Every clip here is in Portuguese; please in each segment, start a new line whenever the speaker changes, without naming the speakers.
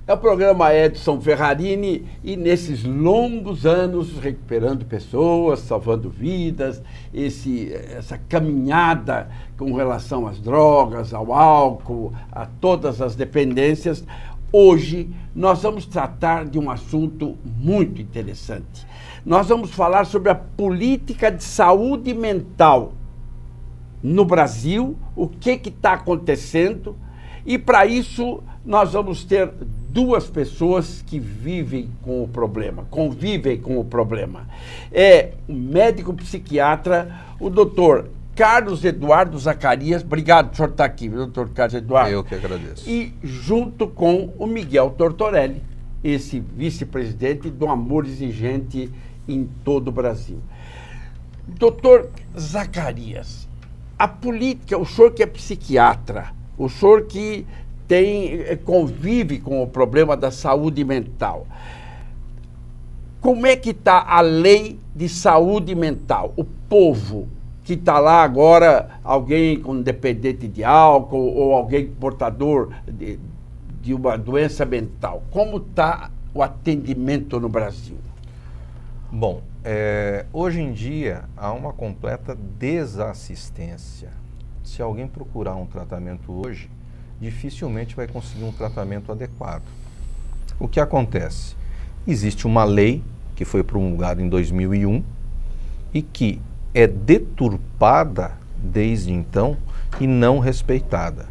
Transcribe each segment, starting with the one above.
É o programa Edson Ferrarini e nesses longos anos recuperando pessoas, salvando vidas, essa caminhada com relação às drogas, ao álcool, a todas as dependências. Hoje nós vamos tratar de um assunto muito interessante. Nós vamos falar sobre a política de saúde mental no Brasil, o que está acontecendo, e para isso nós vamos ter duas pessoas que vivem com o problema, convivem com o problema. É o médico psiquiatra, o doutor Carlos Eduardo Zacarias. Obrigado por senhor estar aqui, doutor Carlos Eduardo.
Eu que agradeço.
E junto com o Miguel Tortorelli, esse vice-presidente do Amor Exigente em todo o Brasil. Doutor Zacarias, a política, o senhor que é psiquiatra, o senhor que convive com o problema da saúde mental, como é que está a lei de saúde mental? O povo que está lá agora, alguém com dependente de álcool ou alguém portador de uma doença mental, como está o atendimento no Brasil?
Bom, hoje em dia há uma completa desassistência. Se alguém procurar um tratamento hoje, dificilmente vai conseguir um tratamento adequado. O que acontece? Existe uma lei que foi promulgada em 2001 e que é deturpada desde então e não respeitada.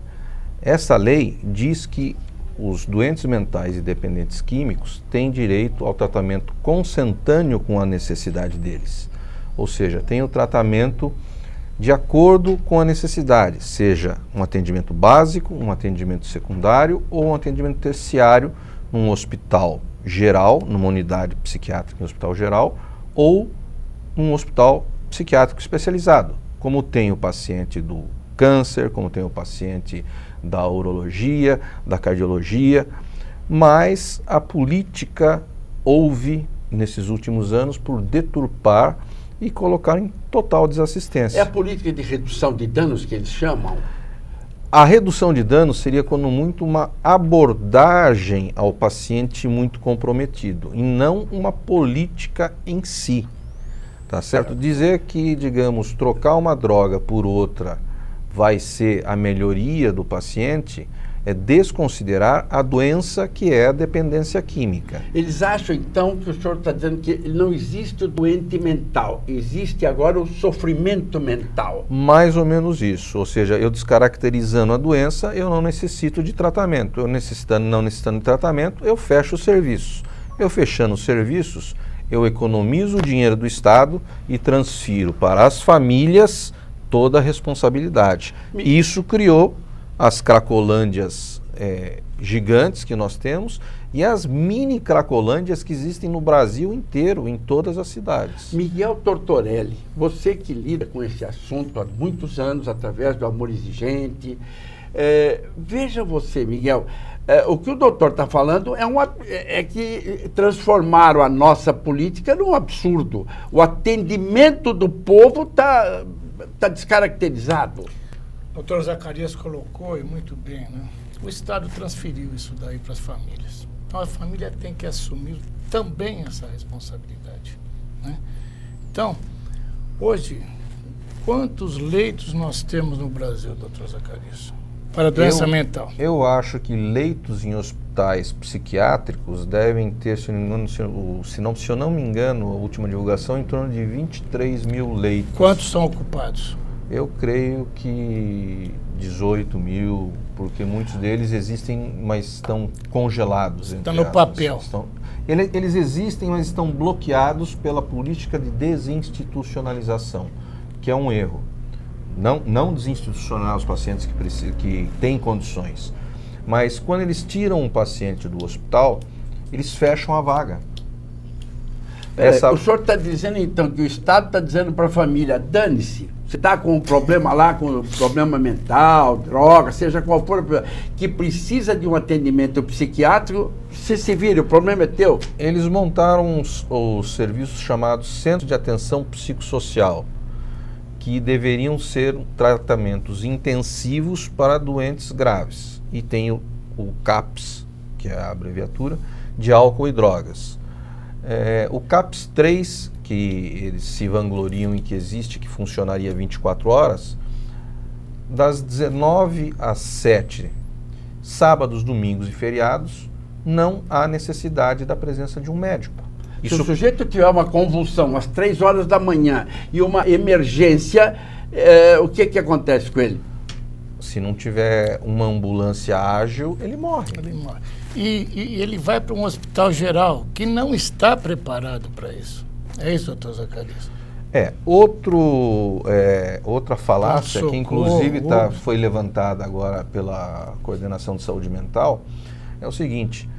Essa lei diz que os doentes mentais e dependentes químicos têm direito ao tratamento consentâneo com a necessidade deles. Ou seja, tem o tratamento de acordo com a necessidade, seja um atendimento básico, um atendimento secundário ou um atendimento terciário num hospital geral, numa unidade psiquiátrica em hospital geral, ou num hospital psiquiátrico especializado, como tem o paciente do câncer, como tem o paciente da urologia, da cardiologia, mas a política houve nesses últimos anos por deturpar e colocar em total desassistência.
É a política de redução de danos que eles chamam?
A redução de danos seria, quando muito, uma abordagem ao paciente muito comprometido, e não uma política em si. Tá certo? Dizer que, digamos, trocar uma droga por outra vai ser a melhoria do paciente é desconsiderar a doença que é a dependência química.
Eles acham, então, que o senhor está dizendo que não existe o doente mental, existe agora o sofrimento mental.
Mais ou menos isso, ou seja, eu descaracterizando a doença, eu não necessito de tratamento. Eu não necessitando de tratamento, eu fecho os serviços. Eu fechando os serviços, eu economizo o dinheiro do Estado e transfiro para as famílias toda a responsabilidade. Isso criou as cracolândias gigantes que nós temos e as mini cracolândias que existem no Brasil inteiro, em todas as cidades.
Miguel Tortorelli, você que lida com esse assunto há muitos anos, através do Amor Exigente, veja você, Miguel, o que o doutor está falando é que transformaram a nossa política num absurdo. O atendimento do povo está descaracterizado.
O doutor Zacarias colocou, e muito bem, né? O Estado transferiu isso daí para as famílias. Então a família tem que assumir também essa responsabilidade, né? Então, hoje, quantos leitos nós temos no Brasil, doutor Zacarias, para doença mental?
Eu acho que leitos em hospitais psiquiátricos devem ter, se eu não me engano, a última divulgação, em torno de 23 mil leitos.
Quantos são ocupados?
Eu creio que 18 mil, porque muitos deles existem, mas estão congelados.
Está no papel.
Eles existem, mas estão bloqueados pela política de desinstitucionalização, que é um erro. Não desinstitucionar os pacientes que têm condições, mas quando eles tiram um paciente do hospital, eles fecham a vaga.
O senhor está dizendo, então, que o Estado está dizendo para a família, dane-se, você está com um problema lá, com um problema mental, droga, seja qual for, que precisa de um atendimento psiquiátrico, você se vira, o problema é teu.
Eles montaram os serviços chamados Centro de Atenção Psicossocial, que deveriam ser tratamentos intensivos para doentes graves. E tem o CAPS, que é a abreviatura, de álcool e drogas. O CAPS 3, que eles se vangloriam em que existe, que funcionaria 24 horas, das 19 às 7, sábados, domingos e feriados, não há necessidade da presença de um médico.
Se o sujeito tiver uma convulsão às 3 horas da manhã e uma emergência, o que acontece com ele?
Se não tiver uma ambulância ágil, ele morre.
Ele morre. E ele vai para um hospital geral que não está preparado para isso. É isso, doutor Zacarias?
Outra falácia que inclusive foi levantada agora pela Coordenação de Saúde Mental é o seguinte: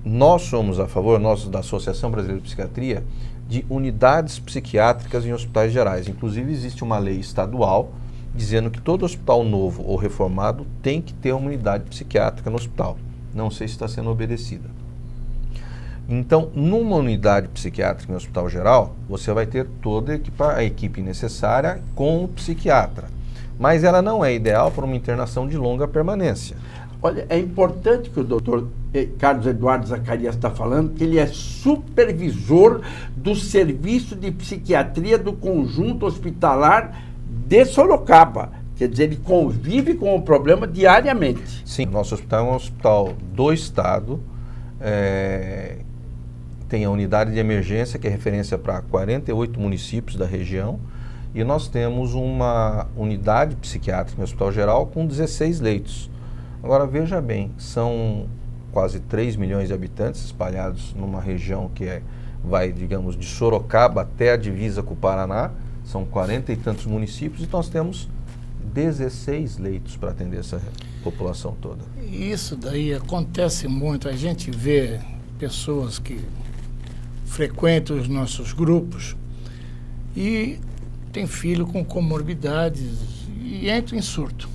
nós somos a favor, nós da Associação Brasileira de Psiquiatria, de unidades psiquiátricas em hospitais gerais. Inclusive existe uma lei estadual dizendo que todo hospital novo ou reformado tem que ter uma unidade psiquiátrica no hospital. Não sei se está sendo obedecida. Então, numa unidade psiquiátrica em hospital geral, você vai ter toda a equipe necessária com o psiquiatra. Mas ela não é ideal para uma internação de longa permanência.
Olha, é importante que o doutor Carlos Eduardo Zacarias está falando, que ele é supervisor do serviço de psiquiatria do conjunto hospitalar de Sorocaba. Quer dizer, ele convive com o problema diariamente.
Sim, nosso hospital é um hospital do estado, tem a unidade de emergência, que é referência para 48 municípios da região, e nós temos uma unidade psiquiátrica no hospital geral com 16 leitos. Agora, veja bem, são quase 3 milhões de habitantes espalhados numa região que vai, digamos, de Sorocaba até a divisa com o Paraná, são 40 e tantos municípios, e nós temos 16 leitos para atender essa população toda.
Isso daí acontece muito, a gente vê pessoas que frequentam os nossos grupos e tem filho com comorbidades e entra em surto.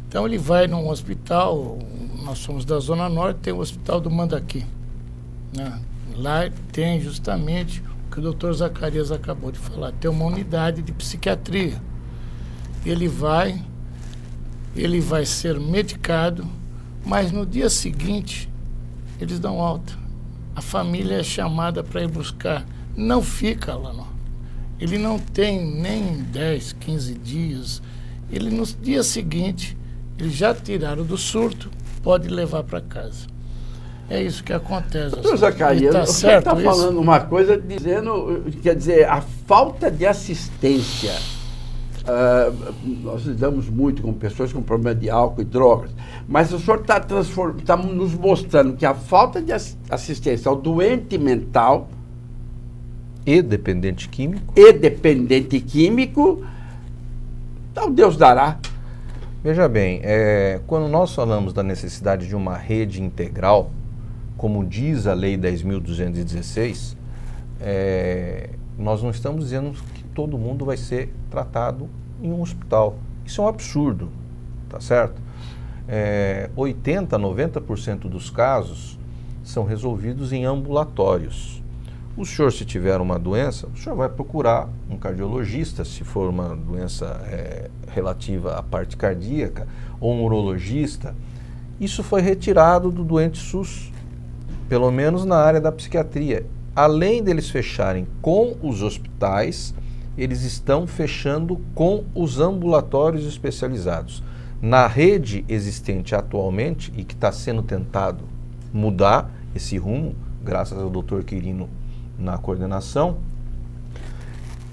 Então ele vai num hospital, nós somos da Zona Norte, tem o hospital do Mandaqui, né? Lá tem justamente o que o doutor Zacarias acabou de falar, tem uma unidade de psiquiatria. Ele vai ser medicado, mas no dia seguinte eles dão alta. A família é chamada para ir buscar, não fica lá não. Ele não tem nem 10, 15 dias, ele no dia seguinte, eles já tiraram do surto, pode levar para casa. É isso que acontece.
Doutor Zacarias, você está falando uma coisa dizendo, quer dizer, a falta de assistência. Nós lidamos muito com pessoas com problema de álcool e drogas, mas o senhor está nos mostrando que a falta de assistência ao doente mental
e dependente químico,
então Deus dará.
Veja bem, quando nós falamos da necessidade de uma rede integral, como diz a Lei 10.216, nós não estamos dizendo que todo mundo vai ser tratado em um hospital. Isso é um absurdo, tá certo? 80%, 90% dos casos são resolvidos em ambulatórios. O senhor, se tiver uma doença, o senhor vai procurar um cardiologista, se for uma doença relativa à parte cardíaca, ou um urologista. Isso foi retirado do doente SUS, pelo menos na área da psiquiatria. Além deles fecharem com os hospitais, eles estão fechando com os ambulatórios especializados. Na rede existente atualmente, e que está sendo tentado mudar esse rumo, graças ao Dr. Quirino na coordenação,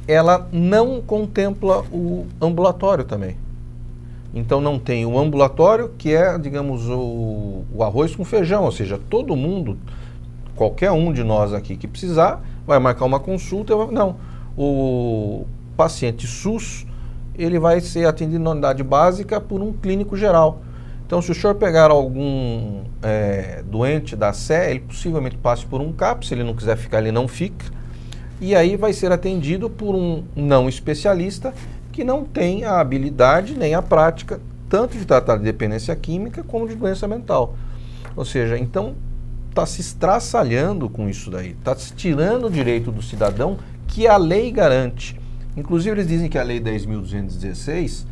ela não contempla o ambulatório também. Então não tem o ambulatório, que é, digamos, o arroz com feijão, ou seja, todo mundo, qualquer um de nós aqui que precisar, vai marcar uma consulta. Não, o paciente SUS, ele vai ser atendido na unidade básica por um clínico geral. Então, se o senhor pegar algum doente da Sé, ele possivelmente passe por um CAPS, se ele não quiser ficar, ele não fica, e aí vai ser atendido por um não especialista que não tem a habilidade nem a prática, tanto de tratar de dependência química como de doença mental. Ou seja, então, está se estraçalhando com isso daí, está se tirando o direito do cidadão que a lei garante. Inclusive, eles dizem que a Lei 10.216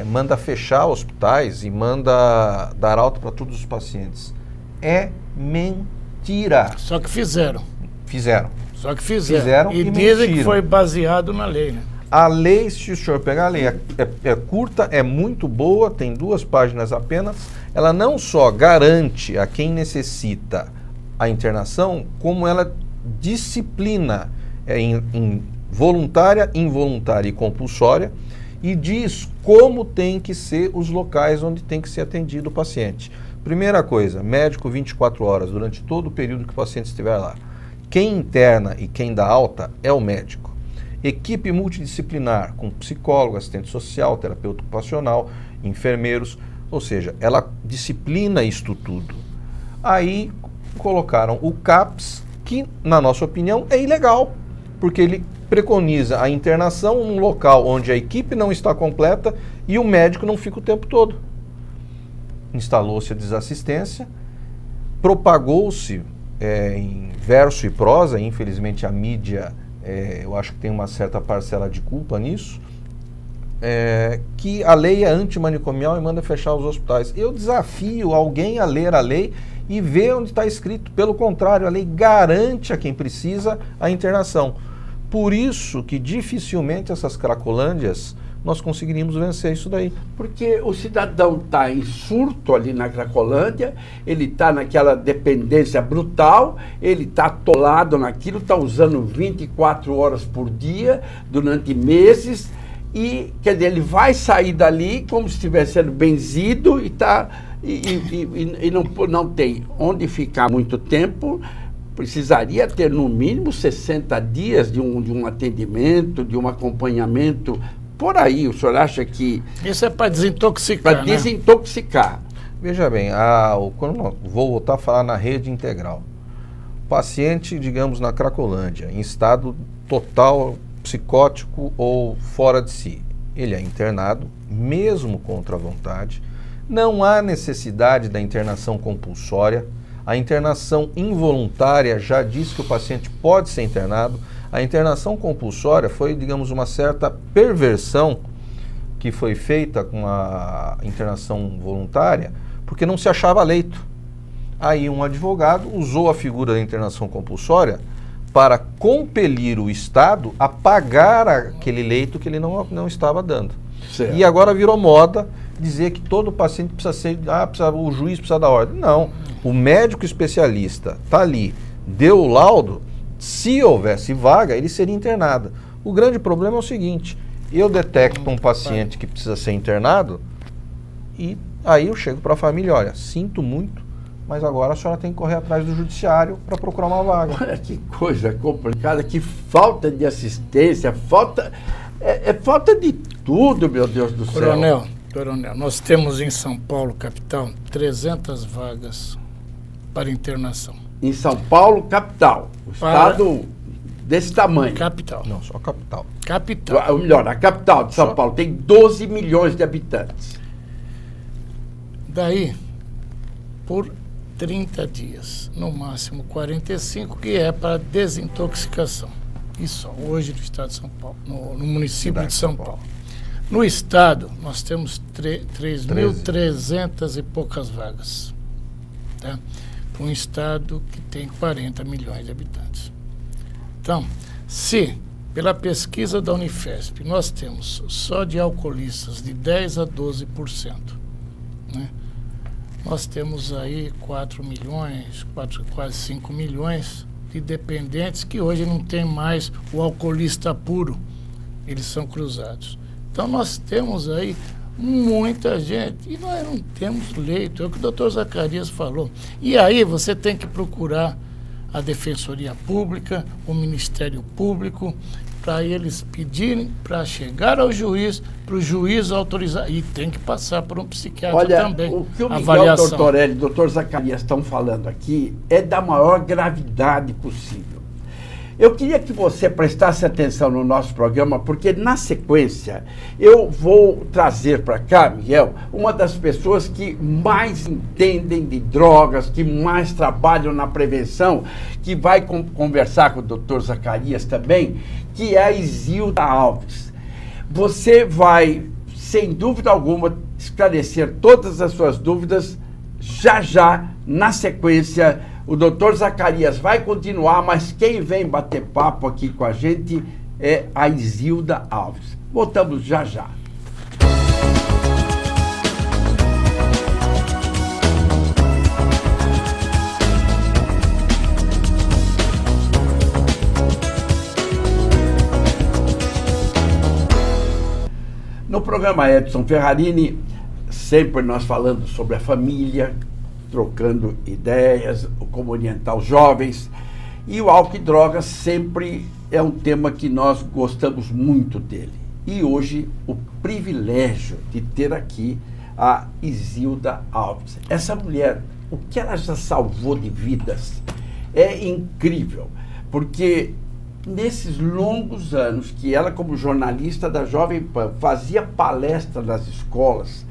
manda fechar hospitais e manda dar alta para todos os pacientes. é mentira.
Só que fizeram.
Fizeram.
Só que fizeram e dizem que foi baseado na lei, né?
A lei, se o senhor pegar a lei, é curta, é muito boa, tem 2 páginas apenas. Ela não só garante a quem necessita a internação, como ela disciplina em voluntária, involuntária e compulsória, e diz como tem que ser os locais onde tem que ser atendido o paciente. Primeira coisa, médico 24 horas, durante todo o período que o paciente estiver lá. Quem interna e quem dá alta é o médico. Equipe multidisciplinar, com psicólogo, assistente social, terapeuta ocupacional, enfermeiros, ou seja, ela disciplina isto tudo. Aí colocaram o CAPS, que, na nossa opinião, é ilegal, porque ele preconiza a internação num local onde a equipe não está completa e o médico não fica o tempo todo. Instalou-se a desassistência, propagou-se em verso e prosa, infelizmente a mídia, eu acho que tem uma certa parcela de culpa nisso, que a lei é antimanicomial e manda fechar os hospitais. Eu desafio alguém a ler a lei e ver onde está escrito. Pelo contrário, a lei garante a quem precisa a internação. Por isso que dificilmente essas cracolândias nós conseguiríamos vencer isso daí.
Porque o cidadão está em surto ali na Cracolândia, ele está naquela dependência brutal, ele está atolado naquilo, está usando 24 horas por dia, durante meses, e quer dizer, ele vai sair dali como se estivesse sendo benzido e não tem onde ficar muito tempo. Precisaria ter no mínimo 60 dias de um atendimento, de um acompanhamento. Por aí, o senhor acha que...
Isso é para desintoxicar,
Para desintoxicar.
Veja bem, quando vou voltar a falar na rede integral. Paciente, digamos, na Cracolândia, em estado total psicótico ou fora de si. Ele é internado, mesmo contra a vontade. Não há necessidade da internação compulsória. A internação involuntária já diz que o paciente pode ser internado. A internação compulsória foi, digamos, uma certa perversão que foi feita com a internação voluntária, porque não se achava leito. Aí um advogado usou a figura da internação compulsória para compelir o Estado a pagar aquele leito que ele não estava dando.
Certo.
E agora virou moda dizer que todo paciente precisa ser, o juiz precisa dar ordem. Não, o médico especialista está ali, deu o laudo, se houvesse vaga, ele seria internado. O grande problema é o seguinte, eu detecto um paciente que precisa ser internado e aí eu chego para a família, olha, sinto muito, mas agora a senhora tem que correr atrás do judiciário para procurar uma vaga.
Olha que coisa complicada, que falta de assistência, falta de tudo, meu Deus do céu.
Coronel, nós temos em São Paulo, capital, 300 vagas para internação.
Em São Paulo, capital. O estado desse tamanho.
Capital.
Não, só capital.
Capital.
Ou melhor, a capital de São Paulo tem 12 milhões de habitantes.
Daí, por 30 dias, no máximo 45, que é para desintoxicação. Isso hoje no estado de São Paulo, no município de São Paulo. No estado, nós temos 3.300 e poucas vagas. Tá? Para um estado que tem 40 milhões de habitantes. Então, se, pela pesquisa da Unifesp, nós temos só de alcoolistas de 10% a 12%, né? Nós temos aí 4 milhões, quase 5 milhões de dependentes que hoje não tem mais o alcoolista puro, eles são cruzados. Então nós temos aí muita gente e nós não temos leito, é o que o doutor Zacarias falou. E aí você tem que procurar a Defensoria Pública, o Ministério Público, para eles pedirem para chegar ao juiz, para o juiz autorizar, e tem que passar por um psiquiatra também.
O que o Miguel Tortorelli e o doutor Zacarias estão falando aqui é da maior gravidade possível. Eu queria que você prestasse atenção no nosso programa, porque na sequência eu vou trazer para cá, Miguel, uma das pessoas que mais entendem de drogas, que mais trabalham na prevenção, que vai conversar com o doutor Zacarias também, que é a Isilda Alves. Você vai, sem dúvida alguma, esclarecer todas as suas dúvidas Já já, na sequência, o doutor Zacarias vai continuar, mas quem vem bater papo aqui com a gente é a Isilda Alves. Voltamos já já. No programa Edson Ferrarini, sempre nós falando sobre a família, trocando ideias, como orientar os jovens. E o álcool e drogas sempre é um tema que nós gostamos muito dele. E hoje, o privilégio de ter aqui a Isilda Alves. Essa mulher, o que ela já salvou de vidas é incrível, porque nesses longos anos que ela, como jornalista da Jovem Pan, fazia palestra nas escolas,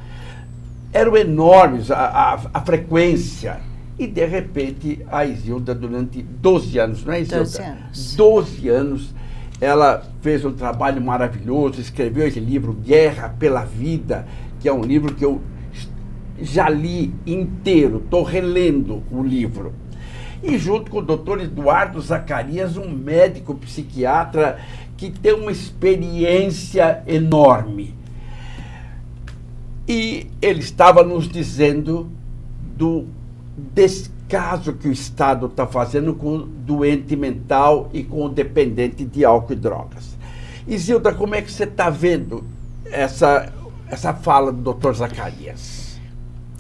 eram enormes a frequência. E, de repente, a Isilda, durante 12 anos, não é, Isilda?
12 anos.
12 anos, ela fez um trabalho maravilhoso, escreveu esse livro, Guerra pela Vida, que é um livro que eu já li inteiro, estou relendo o livro. E junto com o doutor Eduardo Zacarias, um médico psiquiatra que tem uma experiência enorme. E ele estava nos dizendo do descaso que o Estado está fazendo com o doente mental e com o dependente de álcool e drogas. Isilda, como é que você está vendo essa fala do doutor Zacarias?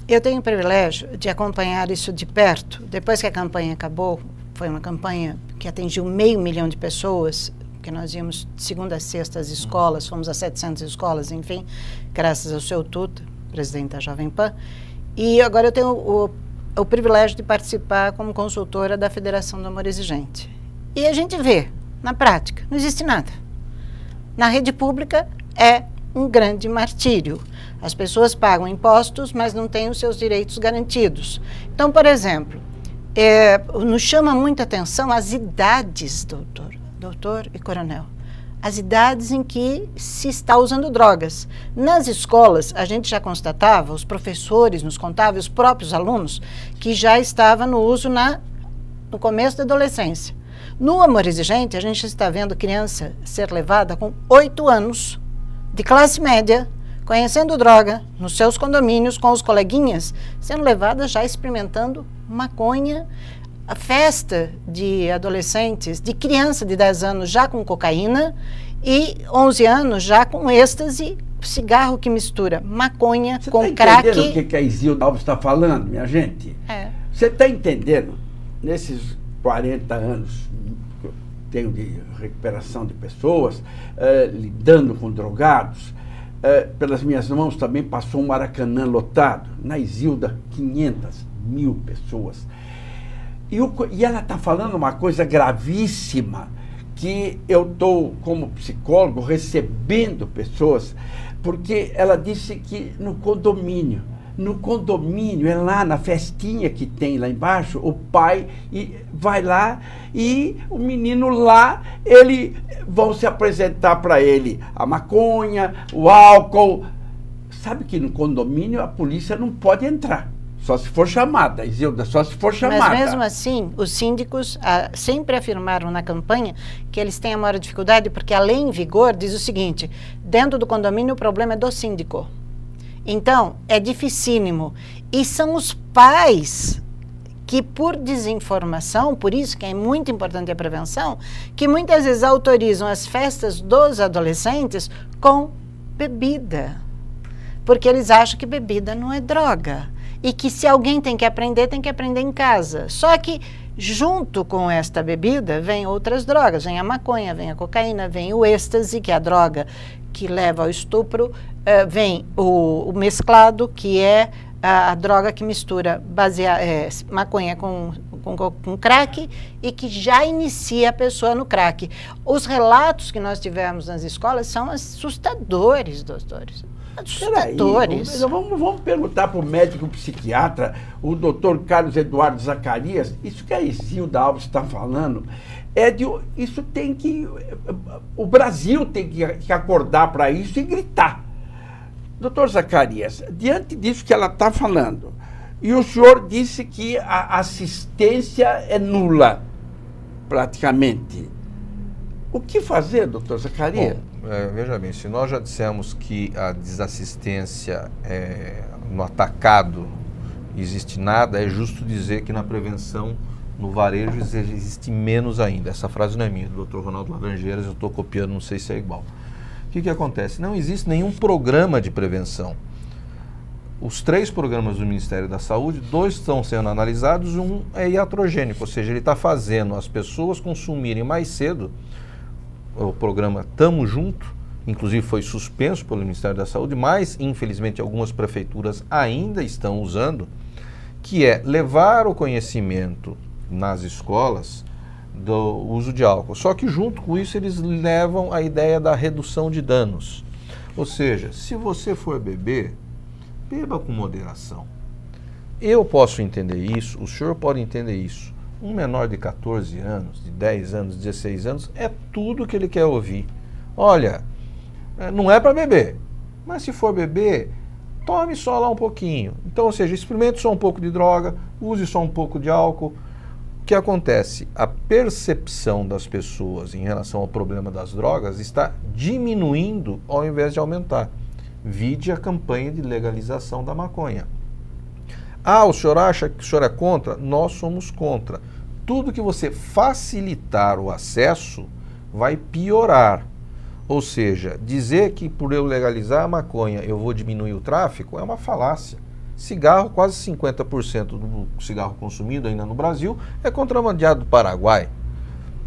Eu tenho o privilégio de acompanhar isso de perto. Depois que a campanha acabou, foi uma campanha que atingiu 500 mil de pessoas, que nós íamos de segunda a sexta às escolas, fomos a 700 escolas, enfim, graças ao seu Tuta, presidente da Jovem Pan. E agora eu tenho o privilégio de participar como consultora da Federação do Amor Exigente. E a gente vê, na prática, não existe nada. Na rede pública é um grande martírio. As pessoas pagam impostos, mas não têm os seus direitos garantidos. Então, por exemplo, nos chama muita atenção as idades, doutor e coronel, as idades em que se está usando drogas. Nas escolas, a gente já constatava, os professores nos contavam, os próprios alunos, que já estava no uso no começo da adolescência. No Amor Exigente, a gente está vendo criança ser levada com 8 anos, de classe média, conhecendo droga, nos seus condomínios, com os coleguinhas, sendo levada já experimentando maconha, a festa de adolescentes, de criança de 10 anos já com cocaína e 11 anos já com êxtase, cigarro que mistura maconha com crack.
Você está entendendo o que a Isilda Alves está falando, minha gente?
É.
Você está entendendo? Nesses 40 anos que eu tenho de recuperação de pessoas, lidando com drogados, pelas minhas mãos também passou um Maracanã lotado. Na Isilda, 500 mil pessoas. E ela está falando uma coisa gravíssima, que eu estou, como psicólogo, recebendo pessoas, porque ela disse que no condomínio, é lá na festinha que tem lá embaixo, o pai vai lá e o menino lá, vão se apresentar para ele a maconha, o álcool. Sabe que no condomínio a polícia não pode entrar. Só se for chamada, Isilda, só se for chamada.
Mas mesmo assim, os síndicos sempre afirmaram na campanha que eles têm a maior dificuldade, porque a lei em vigor diz o seguinte: dentro do condomínio o problema é do síndico. Então, é dificílimo. E são os pais que, por desinformação, por isso que é muito importante a prevenção, que muitas vezes autorizam as festas dos adolescentes com bebida. Porque eles acham que bebida não é droga. E que se alguém tem que aprender em casa. Só que, junto com esta bebida, vem outras drogas. Vem a maconha, vem a cocaína, vem o êxtase, que é a droga que leva ao estupro, vem o mesclado, que é a droga que mistura maconha com crack e que já inicia a pessoa no crack. Os relatos que nós tivemos nas escolas são assustadores, doutores. Assustadores.
Vamos perguntar para o médico psiquiatra, o doutor Carlos Eduardo Zacarias, isso que a Isilda Alves está falando, isso tem que... O Brasil tem que acordar para isso e gritar. Doutor Zacarias, diante disso que ela está falando, E o senhor disse que a assistência é nula, praticamente. O que fazer, doutor Zacarias?
Bom, veja bem, se nós já dissemos que a desassistência no atacado existe nada, é justo dizer que na prevenção, no varejo, existe menos ainda. Essa frase não é minha, do Dr. Ronaldo Laranjeiras, eu estou copiando, não sei se é igual. O que acontece? Não existe nenhum programa de prevenção. Os 3 programas do Ministério da Saúde, 2 estão sendo analisados, um é iatrogênico, ou seja, ele está fazendo as pessoas consumirem mais cedo. O programa Tamo Junto, inclusive foi suspenso pelo Ministério da Saúde, mas infelizmente algumas prefeituras ainda estão usando, que é levar o conhecimento nas escolas do uso de álcool. Só que junto com isso eles levam a ideia da redução de danos. Ou seja, se você for beber, beba com moderação. Eu posso entender isso, o senhor pode entender isso. Um menor de 14 anos, de 10 anos, 16 anos, é tudo que ele quer ouvir. Olha, não é para beber, mas se for beber, tome só lá um pouquinho. Então, ou seja, experimente só um pouco de droga, use só um pouco de álcool. O que acontece? A percepção das pessoas em relação ao problema das drogas está diminuindo ao invés de aumentar. Vide a campanha de legalização da maconha. Ah, o senhor acha que o senhor é contra? Nós somos contra. Tudo que você facilitar o acesso vai piorar. Ou seja, dizer que por eu legalizar a maconha eu vou diminuir o tráfico é uma falácia. Cigarro, quase 50% do cigarro consumido ainda no Brasil é contrabandeado do Paraguai.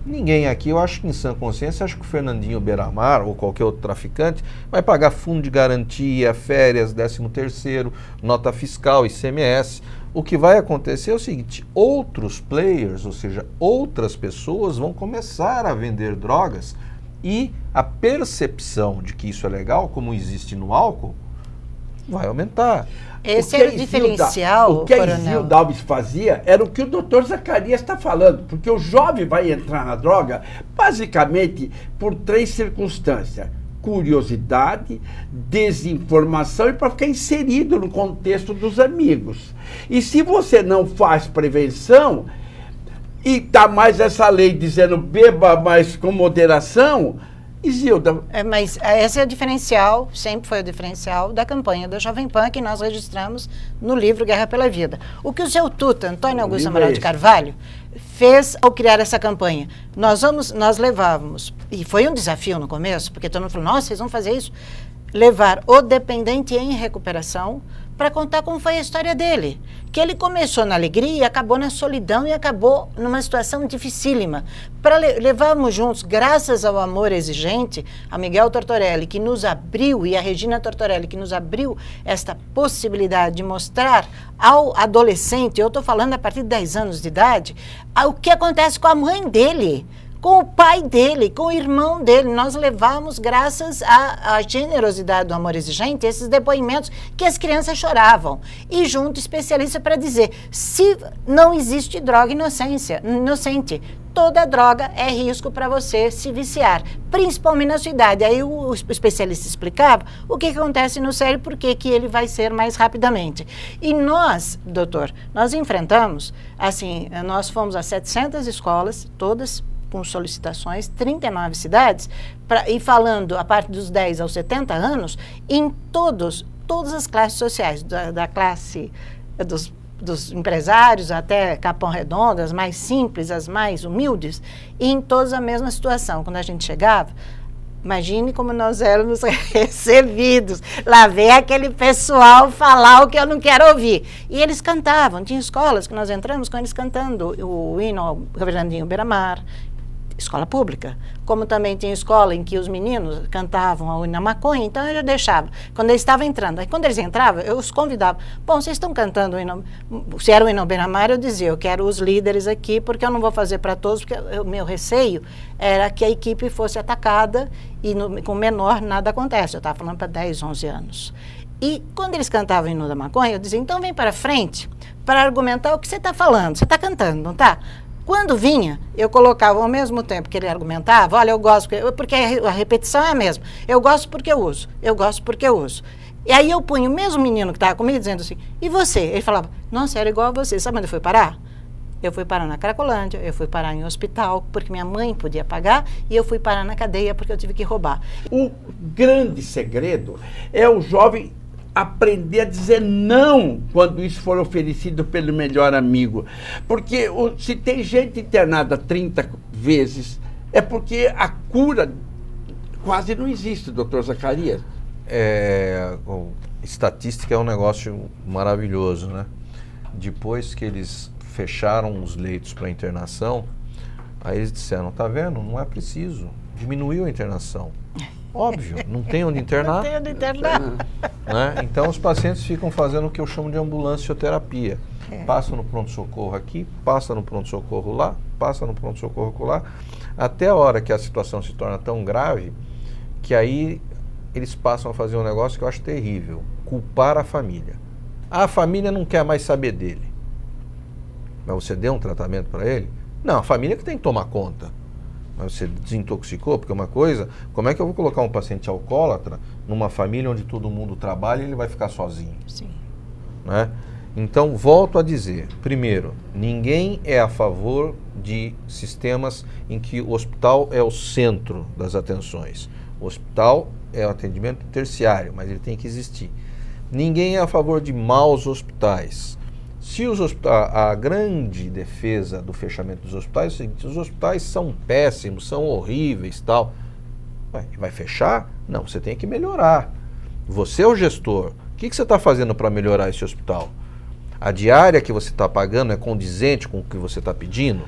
Ninguém aqui, eu acho que em sã consciência, acho que o Fernandinho Beiramar ou qualquer outro traficante vai pagar fundo de garantia, férias, 13º, nota fiscal, ICMS. O que vai acontecer é o seguinte, outros players, ou seja, outras pessoas vão começar a vender drogas e a percepção de que isso é legal, como existe no álcool, vai aumentar.
Esse era o diferencial,
o que a Isilda Alves fazia era o que o doutor Zacarias está falando, porque o jovem vai entrar na droga basicamente por 3 circunstâncias: curiosidade, desinformação e para ficar inserido no contexto dos amigos. E se você não faz prevenção e dá mais essa lei dizendo beba mais com moderação, Isilda...
Mas esse é o diferencial, sempre foi o diferencial da campanha da Jovem Pan que nós registramos no livro Guerra pela Vida. O que o seu tuta, Antônio Augusto Amaral de Carvalho, fez ao criar essa campanha. Nós levávamos, e foi um desafio no começo, porque todo mundo falou, nossa, vocês vão fazer isso? Levar o dependente em recuperação para contar como foi a história dele. Que ele começou na alegria, acabou na solidão e acabou numa situação dificílima. Para levarmos juntos, graças ao amor exigente, a Miguel Tortorelli, que nos abriu, e a Regina Tortorelli, que nos abriu esta possibilidade de mostrar ao adolescente, eu estou falando a partir de 10 anos de idade, o que acontece com a mãe dele, com o pai dele, com o irmão dele. Nós levamos, graças à generosidade do amor exigente, esses depoimentos que as crianças choravam. E junto especialista para dizer, se não existe droga inocente, toda droga é risco para você se viciar, principalmente na sua idade. Aí o especialista explicava o que acontece no cérebro, por que ele vai ser mais rapidamente. E nós, doutor, nós enfrentamos, assim, nós fomos a 700 escolas, todas com solicitações, 39 cidades, e falando a parte dos 10 aos 70 anos, em todas as classes sociais, da classe dos empresários até Capão Redondo, as mais simples, as mais humildes, e em todas a mesma situação. Quando a gente chegava, imagine como nós éramos recebidos. Lá vem aquele pessoal falar o que eu não quero ouvir. E eles cantavam, tinha escolas que nós entramos com eles cantando o hino ao Fernandinho Beiramar, escola pública, como também tinha escola em que os meninos cantavam a hino à maconha, então eu já deixava. Quando eles estavam entrando, aí quando eles entravam, eu os convidava. Bom, vocês estão cantando o hino, se era o hino ao Beiramar, eu dizia, eu quero os líderes aqui, porque eu não vou fazer para todos, porque o meu receio era que a equipe fosse atacada e com menor nada acontece. Eu estava falando para 10, 11 anos. E quando eles cantavam o hino da maconha, eu dizia, então vem para frente para argumentar o que você está falando. Você está cantando, não está? Quando vinha, eu colocava ao mesmo tempo que ele argumentava, olha, eu gosto, porque a repetição é a mesma. Eu gosto porque eu uso. E aí eu punho o mesmo menino que estava comigo dizendo assim, e você? Ele falava, Nossa, era igual a você. Sabe onde eu fui parar? Eu fui parar na Cracolândia, eu fui parar em hospital, porque minha mãe podia pagar, e eu fui parar na cadeia, porque eu tive que roubar.
O grande segredo é o jovem aprender a dizer não quando isso for oferecido pelo melhor amigo. Porque se tem gente internada 30 vezes, é porque a cura quase não existe, doutor Zacarias.
Estatística é um negócio maravilhoso, né? Depois que eles fecharam os leitos para internação, aí eles disseram, tá vendo, não é preciso, diminuiu a internação. Óbvio, não tem onde internar.
Não tem onde internar.
Né? Então os pacientes ficam fazendo o que eu chamo de ambulancioterapia. Passa no pronto-socorro aqui, passa no pronto-socorro lá, passa no pronto-socorro lá, até a hora que a situação se torna tão grave que aí eles passam a fazer um negócio que eu acho terrível, culpar a família. A família não quer mais saber dele. Mas você deu um tratamento para ele? Não, a família que tem que tomar conta. Mas você desintoxicou, porque uma coisa, como é que eu vou colocar um paciente alcoólatra numa família onde todo mundo trabalha e ele vai ficar sozinho?
Sim.
Né? Então, volto a dizer, primeiro, ninguém é a favor de sistemas em que o hospital é o centro das atenções. O hospital é o atendimento terciário, mas ele tem que existir. Ninguém é a favor de maus hospitais. Se a grande defesa do fechamento dos hospitais é o seguinte, os hospitais são péssimos, são horríveis, tal. Vai fechar? Não, você tem que melhorar. Você é o gestor. O que você está fazendo para melhorar esse hospital? A diária que você está pagando é condizente com o que você está pedindo?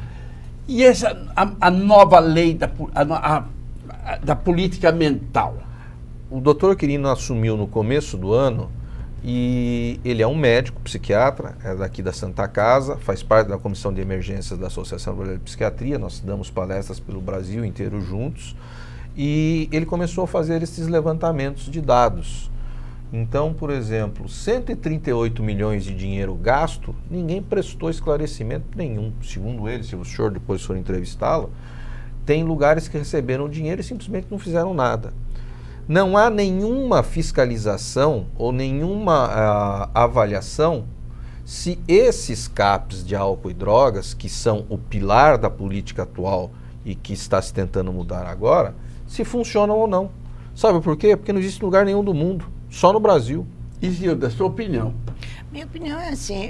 E a nova lei da política mental?
O doutor Quirino assumiu no começo do ano e ele é um médico, psiquiatra, é daqui da Santa Casa, faz parte da comissão de emergências da Associação Brasileira de Psiquiatria, nós damos palestras pelo Brasil inteiro juntos, e ele começou a fazer esses levantamentos de dados. Então, por exemplo, 138 milhões de dinheiro gasto, ninguém prestou esclarecimento nenhum. Segundo ele, se o senhor depois for entrevistá-lo, tem lugares que receberam dinheiro e simplesmente não fizeram nada. Não há nenhuma fiscalização ou nenhuma avaliação se esses CAPs de álcool e drogas, que são o pilar da política atual e que está se tentando mudar agora, se funcionam ou não. Sabe por quê? Porque não existe lugar nenhum do mundo, só no Brasil.
Isilda, sua opinião?
Minha opinião é assim,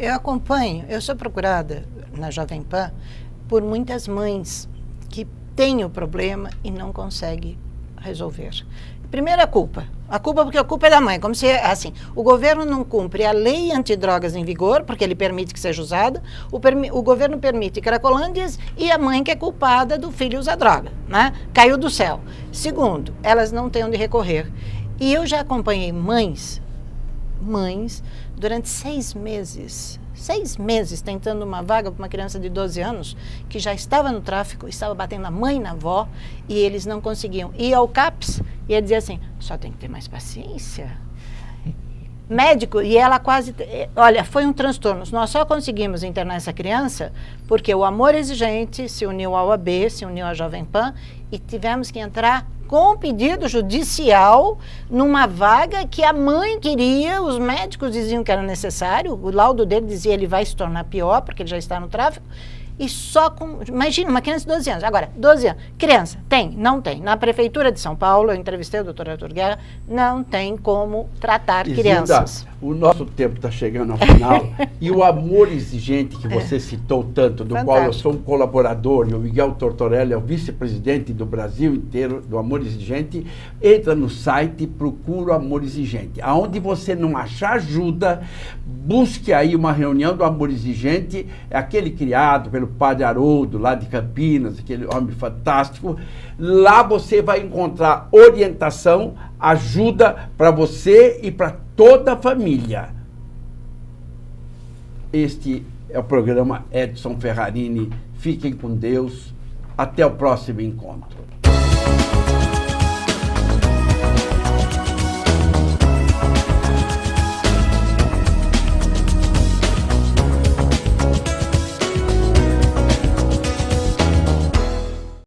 eu sou procurada na Jovem Pan por muitas mães que têm o problema e não conseguem resolver. Primeiro a culpa porque a culpa é da mãe, como se, assim, o governo não cumpre a lei antidrogas em vigor, porque ele permite que seja usada, o governo permite cracolândias e a mãe que é culpada do filho usar droga, né? Caiu do céu. Segundo, elas não têm onde recorrer. E eu já acompanhei mães durante 6 meses tentando uma vaga para uma criança de 12 anos que já estava no tráfico, estava batendo a mãe na avó e eles não conseguiam ir ao CAPS e ia dizer assim, só tem que ter mais paciência. Médico, e ela quase, olha, foi um transtorno. Nós só conseguimos internar essa criança porque o Amor Exigente se uniu ao AB, se uniu à Jovem Pan e tivemos que entrar com pedido judicial numa vaga que a mãe queria, os médicos diziam que era necessário, o laudo dele dizia que ele vai se tornar pior porque ele já está no tráfico, e só com, imagina, uma criança de 12 anos, agora, 12 anos, criança, tem? Não tem. Na Prefeitura de São Paulo, eu entrevistei o doutor Arthur Guerra, não tem como tratar crianças.
O nosso tempo está chegando ao final, e o Amor Exigente que você citou tanto, do qual eu sou um colaborador, e o Miguel Tortorella é o vice-presidente do Brasil inteiro, do Amor Exigente, entra no site e procura o Amor Exigente. Aonde você não achar ajuda, busque aí uma reunião do Amor Exigente, é aquele criado pelo padre Haroldo, lá de Campinas, aquele homem fantástico. Lá você vai encontrar orientação, ajuda para você e para toda a família. Este é o programa Edson Ferrarini. Fiquem com Deus. Até o próximo encontro.